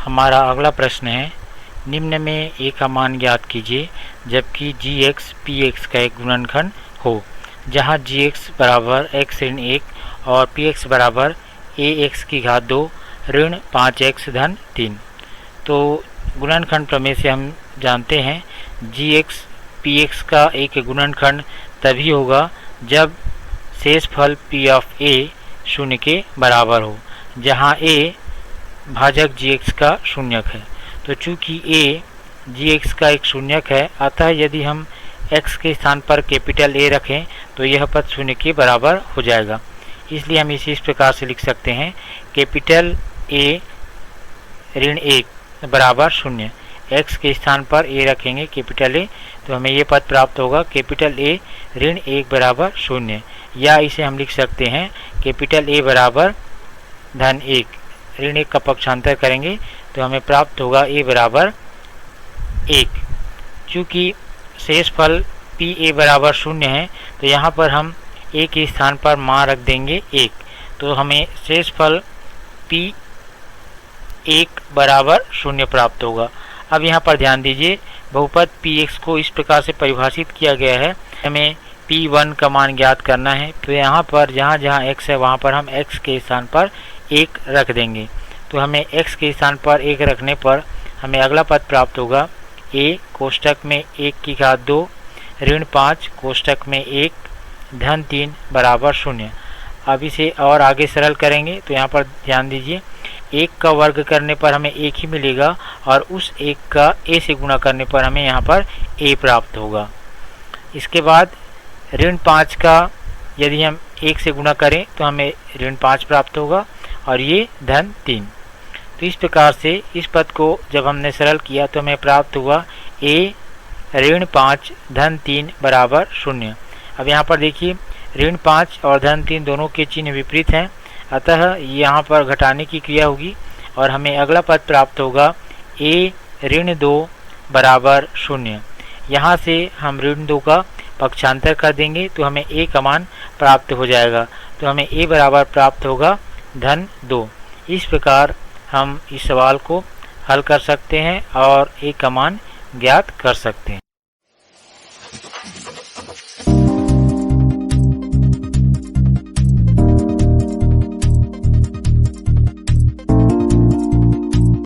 हमारा अगला प्रश्न है, निम्न में ए का मान ज्ञात कीजिए जबकि जी एक्स पी एक्स का एक गुणनखंड हो, जहाँ जी एक्स बराबर एक्स ऋण 1 और पी एक्स बराबर ए एक्स की घात 2 ऋण 5x धन 3। तो गुणनखंड प्रमेय से हम जानते हैं जी एक्स पी एक्स का एक गुणनखंड तभी होगा जब शेषफल पी ऑफ ए शून्य के बराबर हो, जहाँ ए भाजक जी एक्स का शून्यक है। तो चूंकि ए जी एक्स का एक शून्यक है, अतः यदि हम x के स्थान पर कैपिटल ए रखें तो यह पद शून्य के बराबर हो जाएगा। इसलिए हम इसे इस प्रकार से लिख सकते हैं, कैपिटल ए ऋण 1 बराबर 0। x के स्थान पर ए रखेंगे कैपिटल ए, तो हमें ये पद प्राप्त होगा कैपिटल ए ऋण 1 बराबर 0। या इसे हम लिख सकते हैं कैपिटल ए बराबर धन 1, ऋण 1 का पक्षांतर करेंगे तो हमें प्राप्त होगा ए बराबर 1। चूँकि शेषफल पी ए बराबर 0 है, तो यहाँ पर हम ए के स्थान पर मान रख देंगे 1, तो हमें शेषफल पी 1 बराबर 0 प्राप्त होगा। अब यहाँ पर ध्यान दीजिए, बहुपद पी एक्स को इस प्रकार से परिभाषित किया गया है, हमें P1 का मान ज्ञात करना है। तो यहाँ पर जहाँ जहाँ x है वहाँ पर हम x के स्थान पर 1 रख देंगे। तो हमें x के स्थान पर 1 रखने पर हमें अगला पद प्राप्त होगा, a कोष्टक में 1 की घात 2 ऋण 5 कोष्टक में 1 धन 3 बराबर 0। अब इसे और आगे सरल करेंगे तो यहाँ पर ध्यान दीजिए, 1 का वर्ग करने पर हमें 1 ही मिलेगा और उस 1 का a से गुणा करने पर हमें यहाँ पर a प्राप्त होगा। इसके बाद ऋण 5 का यदि हम 1 से गुणा करें तो हमें ऋण 5 प्राप्त होगा और ये धन 3। तो इस प्रकार से इस पद को जब हमने सरल किया तो हमें प्राप्त हुआ a ऋण 5 धन 3 बराबर 0। अब यहाँ पर देखिए, ऋण 5 और धन 3 दोनों के चिन्ह विपरीत हैं, अतः यहाँ पर घटाने की क्रिया होगी और हमें अगला पद प्राप्त होगा a ऋण 2 बराबर 0। यहाँ से हम ऋण 2 का पक्षांतर कर देंगे तो हमें a का मान प्राप्त हो जाएगा। तो हमें a बराबर प्राप्त होगा धन 2। इस प्रकार हम इस सवाल को हल कर सकते हैं और a का मान ज्ञात कर सकते हैं।